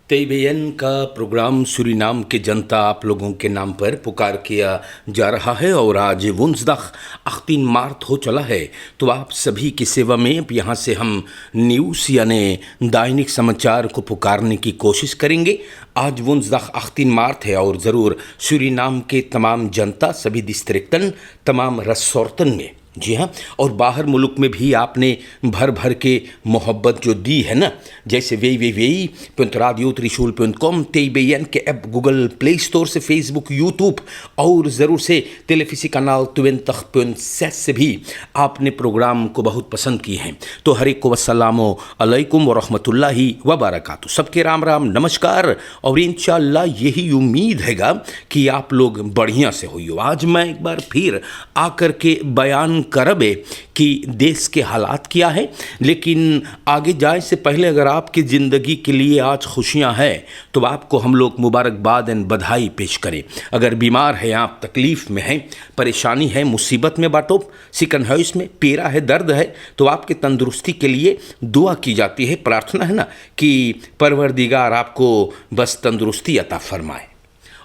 तेईबेन का programme Suriname के जनता आप लोगों के नाम पर पुकार किया जा रहा है और आज वुंसदाग 18 मार्च हो चला है। तो आप सभी की सेवा में यहाँ से हम न्यूज़ यानी दैनिक समाचार को पुकारने की कोशिश करेंगे। आज वुंसदाग 18 मार्च है और ज़रूर सूरीनाम के तमाम जनता सभी डिस्ट्रिक्टन तमाम रसोर्तन में, जी हाँ, और बाहर मुल्क में भी आपने भर भर के मोहब्बत जो दी है ना, जैसे www.radiotrishul.com, तेईबेन के ऐप गूगल प्ले स्टोर से, फेसबुक, यूट्यूब और ज़रूर से टेलीविज़न कनाल 20.6 से भी आपने प्रोग्राम को बहुत पसंद किए हैं। तो हरेक को अस्सलामु अलैकुम व रहमतुल्लाहि व बरकातहू। सबके राम राम नमस्कार और इंशाअल्लाह यही उम्मीद हैगा कि आप लोग बढ़िया से हुई हो। आज मैं एक बार फिर आकर के बयान करबे कि देश के हालात क्या है, लेकिन आगे जाए से पहले अगर आपकी ज़िंदगी के लिए आज खुशियां हैं तो आपको हम लोग मुबारकबाद एंड बधाई पेश करें। अगर बीमार हैं आप, तकलीफ़ में हैं, परेशानी है, मुसीबत में बाटो, सिकन है, इसमें पीड़ा है, दर्द है, तो आपकी तंदुरुस्ती के लिए दुआ की जाती है, प्रार्थना है ना कि परवरदिगार आपको बस तंदुरुस्ती अता फरमाए।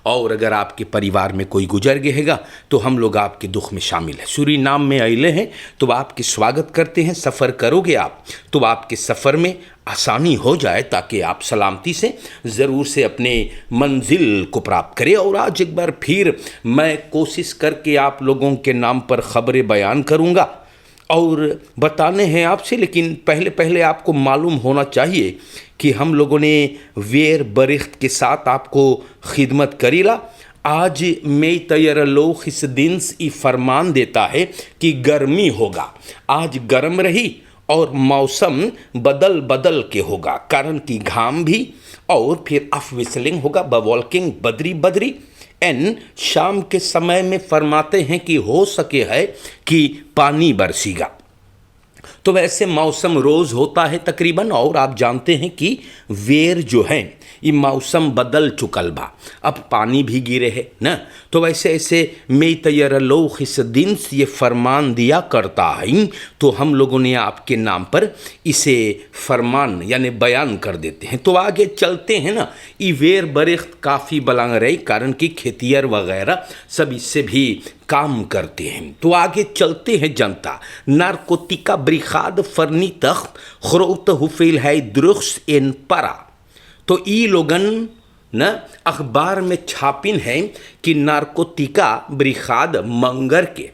और अगर आपके परिवार में कोई गुजर गएगा तो हम लोग आपके दुख में शामिल हैं। सूरीनाम में अइले हैं तो आपके स्वागत करते हैं। सफ़र करोगे आप तो आपके सफ़र में आसानी हो जाए ताकि आप सलामती से ज़रूर से अपने मंजिल को प्राप्त करें। और आज एक बार फिर मैं कोशिश करके आप लोगों के नाम पर ख़बरें बयान करूँगा और बताने हैं आपसे, लेकिन पहले आपको मालूम होना चाहिए कि हम लोगों ने वेर बरिख्त के साथ आपको खिदमत करीला। आज मई तैयारो इस दिन ई फरमान देता है कि गर्मी होगा, आज गर्म रही और मौसम बदल बदल के होगा, कारण कि घाम भी और फिर अफ विसलिंग होगा, बवॉल्किंग बदरी बदरी एन शाम के समय में फरमाते हैं कि हो सके है कि पानी बरसेगा। तो वैसे मौसम रोज़ होता है तकरीबन, और आप जानते हैं कि वेर जो है ये मौसम बदल चुकल बा, अब पानी भी गिरे है ना। तो वैसे ऐसे मई तैयारो इस दिन ये फरमान दिया करता है, तो हम लोगों ने आपके नाम पर इसे फरमान यानी बयान कर देते हैं। तो आगे चलते हैं ना, ये वेर बरिख्त काफ़ी बलांग रही, कारण कि खेतियर वगैरह सब इससे भी काम करते हैं। तो आगे चलते हैं जनता। नारकोटिका ब्रिखाद फरनी तख्त खरोत हुफिल है द्रुख्स इन परा। तो ई लोगन न अखबार में छापिन है कि नारकोटिका ब्रिखाद मंगर के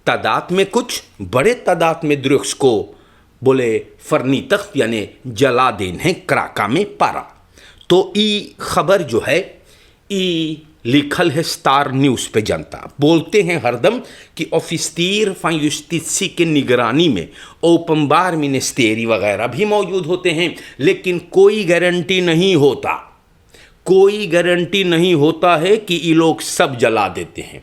तादाद में कुछ बड़े तादाद में द्रुख्स को बोले फरनी तख्त यानी जला देन है कराका में पारा। तो ई खबर जो है ई लिखल है स्टार न्यूज़ पे। जनता बोलते हैं हरदम कि ऑफिसर फायुस्तिसी के निगरानी में ओपनबार मिनिस्टेरी वगैरह भी मौजूद होते हैं, लेकिन कोई गारंटी नहीं होता, कोई गारंटी नहीं होता है कि ये लोग सब जला देते हैं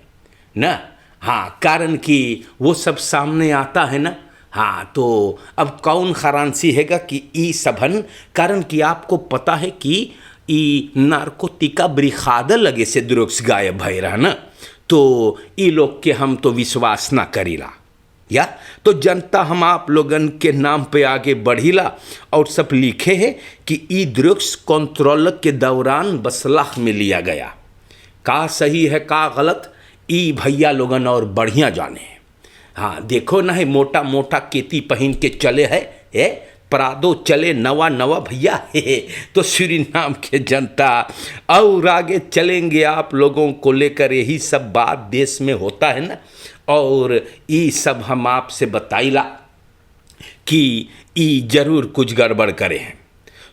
ना। हाँ, कारण कि वो सब सामने आता है ना। हाँ, तो अब कौन खरांसी हैगा कि ई सबन, कारण कि आपको पता है कि ई नारकोटिका ब्रिखाद लगे से द्रुग्स गायब भय रहा ना, तो ई लोग के हम तो विश्वास ना करीला या। तो जनता हम आप लोगन के नाम पे आगे बढ़ीला और सब लिखे है कि ई द्रुग्स कंट्रोल के दौरान बसलाह में लिया गया। का सही है का गलत ई भैया लोगन और बढ़िया जाने। हाँ, देखो ना है मोटा मोटा केती पहन के चले है परादो चले नवा नवा भैया तो सूरीनाम के जनता और आगे चलेंगे आप लोगों को लेकर। यही सब बात देश में होता है ना, और ये सब हम आपसे बताइला कि ये जरूर कुछ गड़बड़ करे हैं।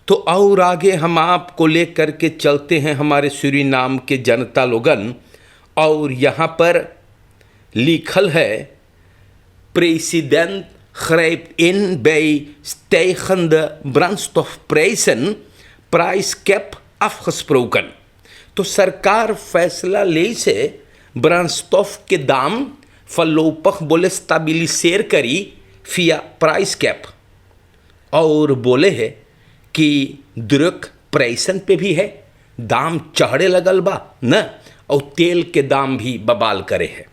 तो और आगे हम आपको लेकर के चलते हैं हमारे सूरीनाम के जनता लोगन, और यहाँ पर लिखल है president grijpt in bij stijgende brandstofprijzen, prijscap afgesproken। तो सरकार फैसला ले से ब्रांडस्टॉफ के दाम फलोपख बोले स्टेबिलिसेर करी फिया प्राइस कैप, और बोले है कि द्रुक प्राइसन पे भी है दाम चढ़े लगल बा न, और तेल के दाम भी बबाल करे है।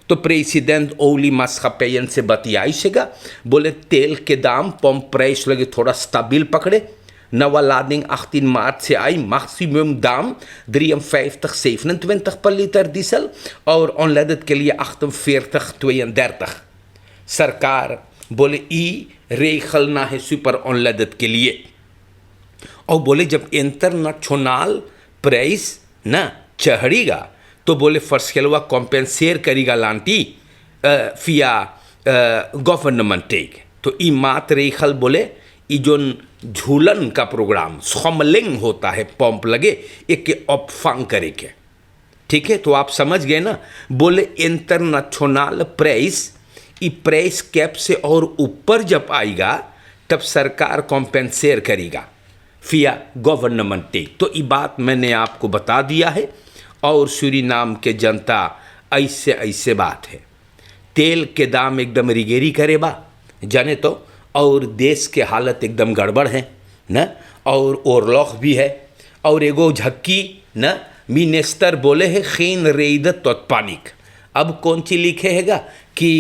तो प्रेसिडेंट ओली मास्कापेयन से बतियाई सेगा, बोले तेल के दाम पंप प्राइस लगे थोड़ा स्टेबिल पकड़े, Neue lading 18 maart से आई, maximum दाम 53,27 per liter diesel और ऑनलादत के लिए 48,32. सरकार बोले ई रेखल ना है सुपर ऑनलादत के लिए और बोले जब इंटरनेशनल प्राइस ना चढ़ेगा तो बोले फर्स्टकेलवा कॉम्पेंसेर करेगा लांटी फिया गवर्नमेंट टेक. तो ई मात रेखल बोले ई जोन झूलन का प्रोग्राम सोमलिंग होता है पंप लगे एक के ऑपफांग करे के. ठीक है, तो आप समझ गए ना. बोले इंटरनेशनल प्राइस ई प्राइस कैप से और ऊपर जब आएगा तब सरकार कॉम्पेंसेर करेगा फिया गवर्नमेंट टेक. तो ये बात मैंने आपको बता दिया है. और सूरीनाम के जनता ऐसे ऐसे बात है, तेल के दाम एकदम रिगेरी करे बा जाने तो, और देश के हालत एकदम गड़बड़ है न, और ओरलॉक भी है. और एगो झक्की न मिनिस्टर बोले है खीन रेदत तत्पानिक. अब कौन ची लिखे हैगा कि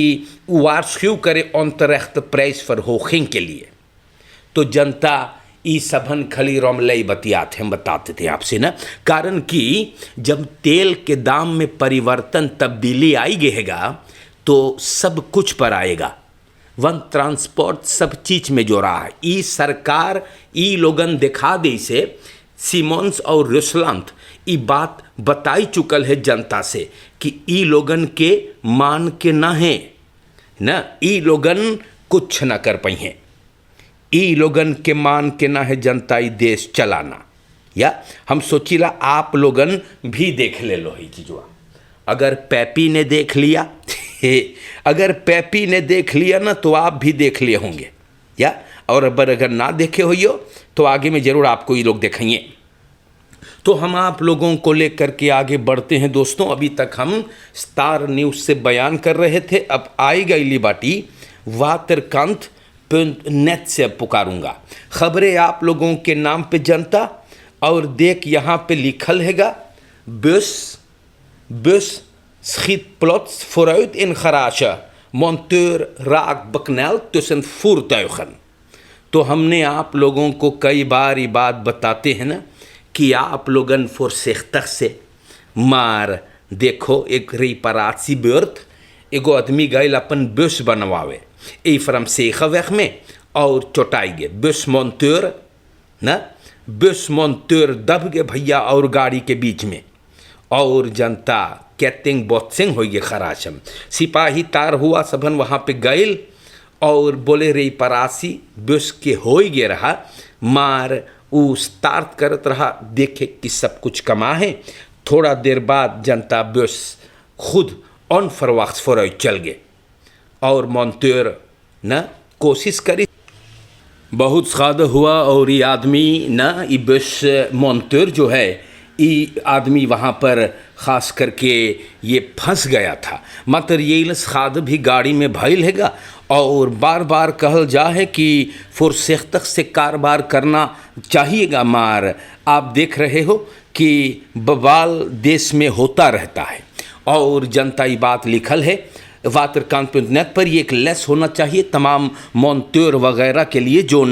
वार्षिव करे अंतरख्त प्राइस फर होखिंग के लिए. तो जनता ई सबन खली रोमलई बतियात हम बताते थे आपसे ना. कारण कि जब तेल के दाम में परिवर्तन तब्दीली आई गएगा तो सब कुछ पर आएगा. वन ट्रांसपोर्ट सब चीज में जो रहा है ई सरकार ई लोगन दिखा दे से सिमोन्स और रुसलंत ई बात बताई चुकल है जनता से कि ई लोगन के मान के ना है न, ई लोगन कुछ ना कर पाई हैं. ई लोगन के मान के ना है जनता ई देश चलाना. या हम सोचिला आप लोगन भी देख ले लो ही चीजवा. अगर पैपी ने देख लिया अगर पैपी ने देख लिया ना तो आप भी देख लिए होंगे. या और अगर ना देखे हो तो आगे में जरूर आपको ये लोग देखेंगे. तो हम आप लोगों को लेकर के आगे बढ़ते हैं दोस्तों. अभी तक हम स्टार न्यूज़ से बयान कर रहे थे, अब आई गई बाटी वातरकांत नेट से पुकारूंगा. खबरें आप लोगों के नाम पे जनता. और देख यहाँ पे लिखल हैगा बस schiet plots vooruit in garage. Monteur raakt bekneld tussen voertuigen. तो हमने आप लोगों को कई बार ये बात बताते हैं ना कि आप लोगन voorzichtig से मार देखो एक reparatie beurt. एगो आदमी गए अपन बस बनवावे ए फ्रम सेखवेख में और चोटाई गे बस मोन्टर ना, बस मोन्टर दब गए भैया और गाड़ी के बीच में और जनता कैटिंग बॉक्सिंग हो गए खराशम. सिपाही तार हुआ सबन वहाँ पे गए और बोले रे परासी बस के हो गए रहा मार वो स्टार्ट करत रहा देखे कि सब कुछ कमा है. थोड़ा देर बाद जनता बस खुद ऑन फरवाक्स फॉर चल गए और मोन्टर न कोशिश करी. बहुत खाद हुआ और ये आदमी न ये बस मोन्टर जो है ये आदमी वहाँ पर ख़ास करके ये फंस गया था. मात्र ये खाद भी गाड़ी में भइल हैगा और बार बार कहल जा है कि फुरसख्त से कारोबार करना चाहिएगा. मार आप देख रहे हो कि बवाल देश में होता रहता है और जनता ये बात लिखल है वातरकांत नेट पर. ये एक लेस होना चाहिए तमाम मोन्टर वगैरह के लिए जो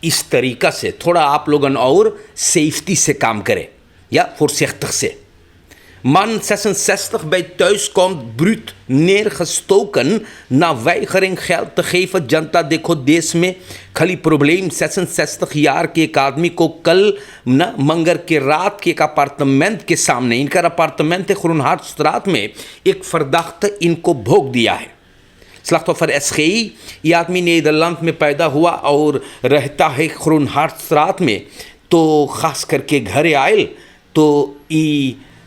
इस तरीक़ा से थोड़ा आप लोगन और सेफ्टी से काम करें या voorzichtig से. Man 66 bij thuiskomst bruut neergestoken na weigering geld te geven. जनता देखो देश में खाली प्रॉब्लम 66 यार के एक आदमी को कल न मंगर के रात के एक अपार्टमेंट के सामने, इनका अपार्टमेंट है खुरनहाट स्ट्रात में, एक फर्दाख्त इनको भोग दिया है. स्लाख्तोफर एसखेई ये आदमी नीदरलैंड में पैदा हुआ और रहता है खुरनहाट स्ट्रात में. तो ख़ास करके घर आयल तो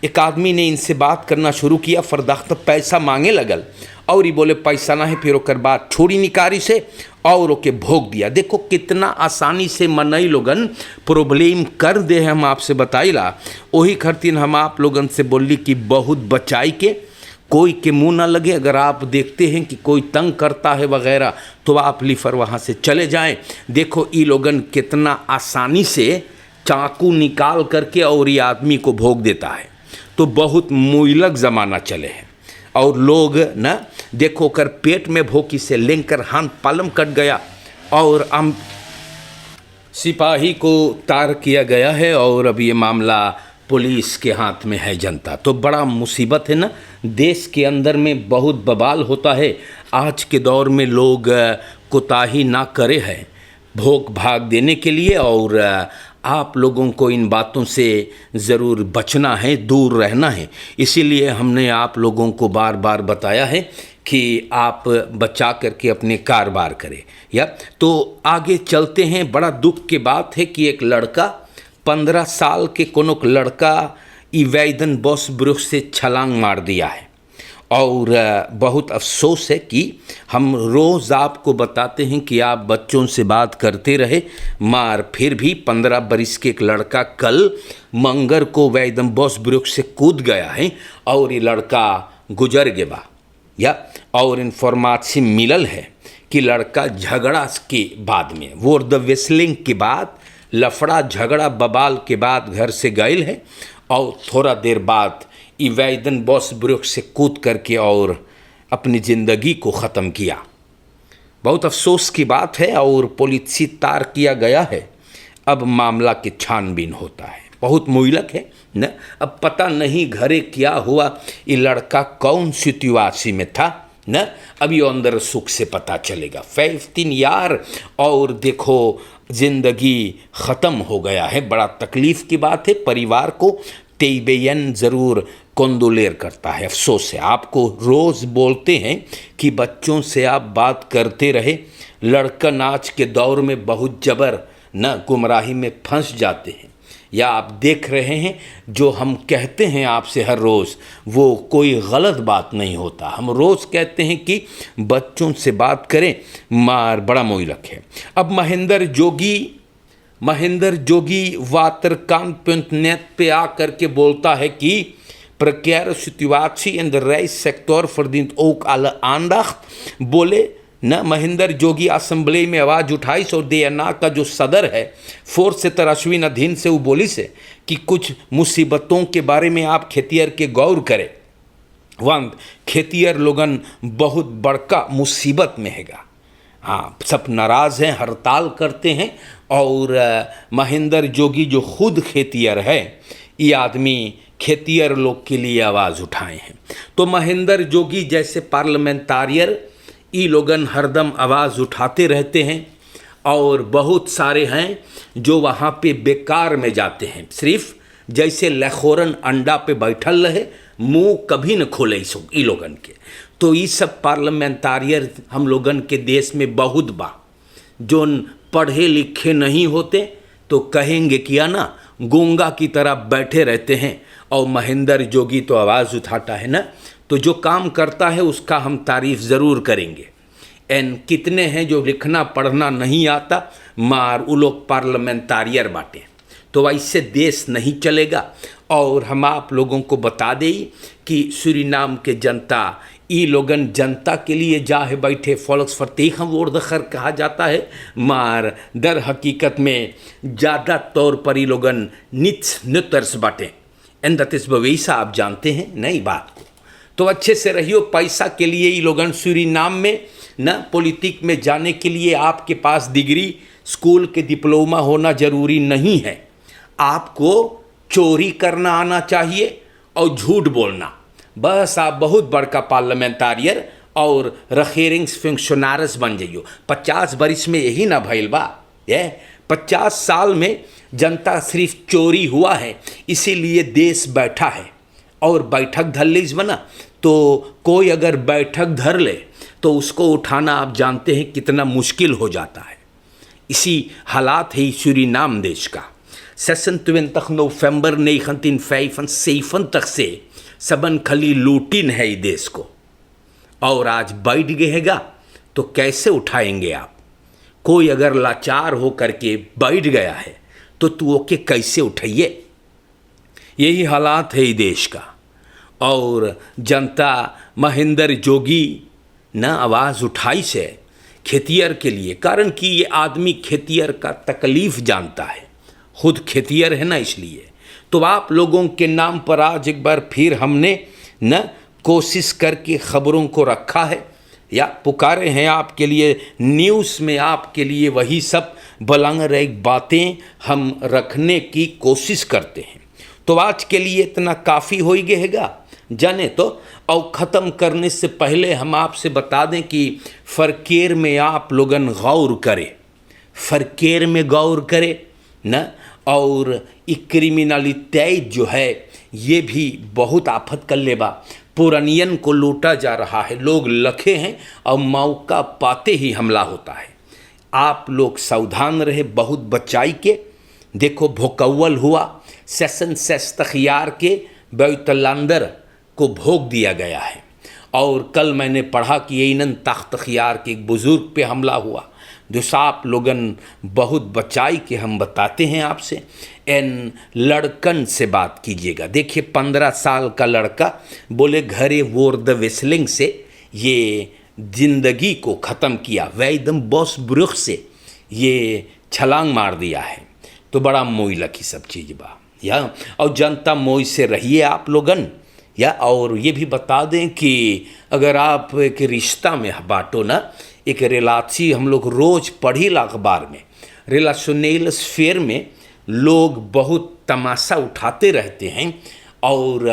एक आदमी ने इनसे बात करना शुरू किया. फर्दाख्त पैसा मांगे लगल और ये बोले पैसा ना है. फिर ओकर बात छोड़ी निकारी से और ओके भोग दिया. देखो कितना आसानी से मनई लोगन प्रॉब्लम कर दे. हम आपसे बताइला वही खरतीन हम आप लोगन से बोली कि बहुत बचाई के कोई के मुंह ना लगे. अगर आप देखते हैं कि कोई तंग करता है वगैरह तो आप लीफर वहाँ से चले जाएं. देखो ये लोगन कितना आसानी से चाकू निकाल करके और ये आदमी को भोग देता है. तो बहुत मुइलक ज़माना चले हैं और लोग ना देखो कर पेट में भोकी से लेकर हाथ पालम कट गया और हम सिपाही को तार किया गया है और अब ये मामला पुलिस के हाथ में है जनता। तो बड़ा मुसीबत है ना, देश के अंदर में बहुत बवाल होता है। आज के दौर में लोग कोताही ना करे हैं भोग भाग देने के लिए, और आप लोगों को इन बातों से ज़रूर बचना है, दूर रहना है। इसीलिए हमने आप लोगों को बार बार बताया है कि आप बचा करके अपने कारोबार करें। या तो आगे चलते हैं। बड़ा दुख की बात है कि एक लड़का 15 साल के कोनो लड़का इवैदन बॉसब्रुक से छलांग मार दिया है, और बहुत अफसोस है कि हम रोज़ आपको बताते हैं कि आप बच्चों से बात करते रहे, मार फिर भी 15 बरस के एक लड़का कल मंगर को वैदम बॉसब्रुक से कूद गया है और ये लड़का गुजर गया। या और इन्फॉर्मेशन मिलल है कि लड़का झगड़ा के बाद में वो द विस्लिंग के बाद लफड़ा झगड़ा बबाल के बाद घर से गए है, और थोड़ा देर बाद इवैदन बॉसब्रुक से कूद करके और अपनी ज़िंदगी को ख़त्म किया। बहुत अफसोस की बात है और पुलिस से तार किया गया है। अब मामला की छानबीन होता है। बहुत मुहलक है न, अब पता नहीं घरे क्या हुआ, ये लड़का कौन सिचुएशन में था न, अभी अंदर सुख से पता चलेगा। 15 यार और देखो ज़िंदगी ख़त्म हो गया है। बड़ा तकलीफ़ की बात है। परिवार को तेबेयन ज़रूर कंदोलेर करता है, अफसोस है। आपको रोज़ बोलते हैं कि बच्चों से आप बात करते रहे। लड़कन आज के दौर में बहुत जबर न गुमराही में फंस जाते हैं। या आप देख रहे हैं जो हम कहते हैं आपसे हर रोज़, वो कोई गलत बात नहीं होता। हम रोज़ कहते हैं कि बच्चों से बात करें, मार बड़ा मुहलक है। अब महेंद्र जोगी waterkant.net पे आकर के बोलता है कि precaire situatie in de reissector verdient ook alle aandacht। बोले न महेंद्र जोगी असम्बली में आवाज़ उठाई और DNA का जो सदर है फोर्सेतर अश्विन अधीन से वो बोली से कि कुछ मुसीबतों के बारे में आप खेतियर के गौर करें। वंद खेतियर लोगन बहुत बड़का मुसीबत में हैगा। हाँ, सब नाराज़ हैं, हड़ताल करते हैं। और महेंद्र जोगी जो खुद खेतियर है, ये आदमी खेतियर लोग के लिए आवाज़ उठाए हैं। तो महेंद्र जोगी जैसे पार्लियामेंटारियर ये लोगन हरदम आवाज़ उठाते रहते हैं, और बहुत सारे हैं जो वहाँ पे बेकार में जाते हैं, सिर्फ जैसे लखोरन अंडा पे बैठल रहे, मुंह कभी न खोले ई लोगन के। तो ये सब पार्लियामेंटारियर हम लोगन के देश में बहुत बा, जो पढ़े लिखे नहीं होते तो कहेंगे किया ना गूंगा की तरह बैठे रहते हैं। और महेंद्र जोगी तो आवाज़ उठाता है ना, तो जो काम करता है उसका हम तारीफ़ ज़रूर करेंगे। एन कितने हैं जो लिखना पढ़ना नहीं आता, मार वो लोग पार्लियामेंटारियर बाटे। तो ऐसे देश नहीं चलेगा। और हम आप लोगों को बता दें कि सूरीनाम के जनता ई लोगन जनता के लिए जा है बैठे, फॉल्क्सवर्तीगन वोर्डखर कहा जाता है, मार दर हकीकत में ज़्यादा तौर पर ई लोगन नित्स नृतर्स बाटे। एंड दैट इज़ बवेसा, आप जानते हैं नई बात को। तो अच्छे से रहियो। पैसा के लिए ई लोगन सूरीनाम में न पॉलिटिक में जाने के लिए आपके पास डिग्री स्कूल के डिप्लोमा होना ज़रूरी नहीं है। आपको चोरी करना आना चाहिए और झूठ बोलना, बस आप बहुत बड़का पार्लियामेंटारियर और रखेरिंग्स फंक्शनर्स बन जाइयो। 50 बरिस में यही ना भइल बा। ये 50 साल में जनता सिर्फ चोरी हुआ है, इसीलिए देश बैठा है। और बैठक धर लीज बना, तो कोई अगर बैठक धर ले तो उसको उठाना आप जानते हैं कितना मुश्किल हो जाता है। इसी हालात है सूरीनाम देश का। 26 नवंबर 1975 से सबन खली लूटिन है इस देश को, और आज बैठ गएगा तो कैसे उठाएंगे आप? कोई अगर लाचार हो करके बैठ गया है तो तू ओके कैसे उठाइए? यही हालात है इस देश का। और जनता महेंद्र जोगी न आवाज़ उठाई से खेतियर के लिए, कारण कि ये आदमी खेतियर का तकलीफ़ जानता है, खुद खेतियर है ना, इसलिए। तो आप लोगों के नाम पर आज एक बार फिर हमने न कोशिश करके ख़बरों को रखा है, या पुकारे हैं आपके लिए, न्यूज़ में आपके लिए वही सब बलंग एक बातें हम रखने की कोशिश करते हैं। तो आज के लिए इतना काफ़ी हो ही गएगा जाने तो। और ख़त्म करने से पहले हम आपसे बता दें कि फ़रकेर में आप लोगन गौर करें, फ़रकेर में गौर करें न। और क्रिमिनलिटी जो है ये भी बहुत आफत कर लेबा। पुरानियन को लूटा जा रहा है, लोग लखे हैं और मौका पाते ही हमला होता है। आप लोग सावधान रहे, बहुत बचाई के। देखो भोकव्वल हुआ, सेशन सेस तखियार के बैतलांदर को भोग दिया गया है। और कल मैंने पढ़ा कि यीनन तख्त खियार के एक बुज़ुर्ग पे हमला हुआ। जो आप लोगन बहुत बचाई के हम बताते हैं आपसे, इन लड़कन से बात कीजिएगा। देखिए 15 साल का लड़का बोले घरे वोर द वेस्लिंग से ये ज़िंदगी को ख़त्म किया, वह एकदम बॉस ब्रुख से ये छलांग मार दिया है। तो बड़ा मोइला की सब चीज़ बा या। और जनता मोई से रहिए आप लोगन या। और ये भी बता दें कि अगर आप एक रिश्ता में बाटो ना, एक रिलाची हम लोग रोज़ पढ़ी ला अखबार में, रिलेशनल स्फेयर में लोग बहुत तमाशा उठाते रहते हैं। और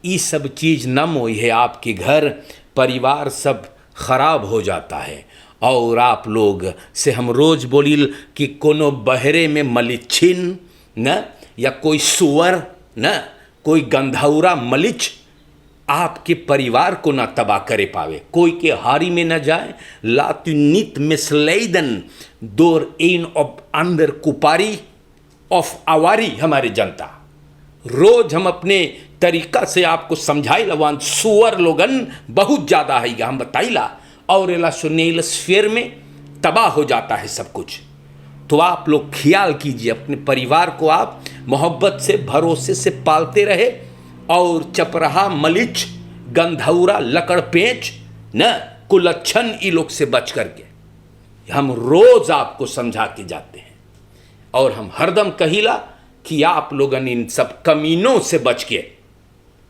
ये सब चीज़ न मोई है, आपके घर परिवार सब ख़राब हो जाता है। और आप लोग से हम रोज़ बोलिल कि कोनो बहरे में मलिच्छिन न, या कोई सुअर न, कोई गंधौरा मलिच आपके परिवार को ना तबाह करे पावे। कोई के हारी में न जाए। लातुनित मिसलेदन दोर इन ऑफ अंदर कुपारी ऑफ आवारी। हमारे जनता रोज हम अपने तरीका से आपको समझाई लवान सुअर लोगन बहुत ज़्यादा है हम बताइला। और एला सुनेल स्फेयर में तबाह हो जाता है सब कुछ। तो आप लोग ख्याल कीजिए, अपने परिवार को आप मोहब्बत से भरोसे से पालते रहे। और चपरहा मलिच गंधौरा लकड़ पेंच न कुलच्छन ई लोग से बच करके हम रोज आपको समझा के जाते हैं। और हम हरदम कहिला कि आप लोगन इन सब कमीनों से बच के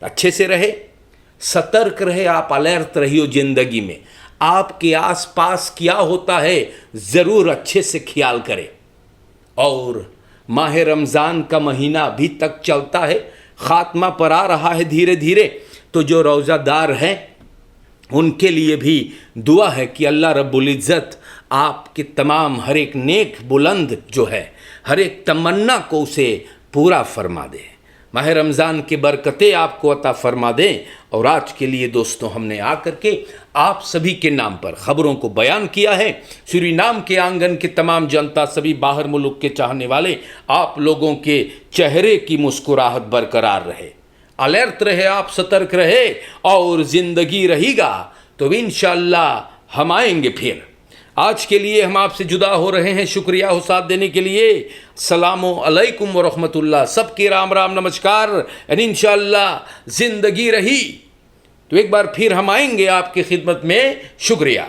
अच्छे से रहे, सतर्क रहे, आप अलर्ट रहियो जिंदगी में। आपके आसपास क्या होता है ज़रूर अच्छे से ख्याल करें। और माह रमज़ान का महीना अभी तक चलता है, ख़ात्मा पर आ रहा है धीरे धीरे। तो जो रोज़ादार हैं उनके लिए भी दुआ है कि अल्लाह रब्बुल इज़्ज़त आपके तमाम हर एक नेक बुलंद जो है, हर एक तमन्ना को उसे पूरा फरमा दे। माह रमज़ान की बरकतें आपको अता फरमा दें। और आज के लिए दोस्तों हमने आकर के आप सभी के नाम पर ख़बरों को बयान किया है। सूरीनाम के आंगन के तमाम जनता, सभी बाहर मुल्क के चाहने वाले, आप लोगों के चेहरे की मुस्कुराहट बरकरार रहे, अलर्ट रहे, आप सतर्क रहे और ज़िंदगी रहेगा तो इंशाअल्लाह हम आएंगे फिर। आज के लिए हम आपसे जुदा हो रहे हैं। शुक्रिया हो साथ देने के लिए। सलामो अलैकुम व रहमतुल्लाह। सबके राम राम नमस्कार। और इंशाअल्लाह ज़िंदगी रही तो एक बार फिर हम आएंगे आपकी खिदमत में। शुक्रिया।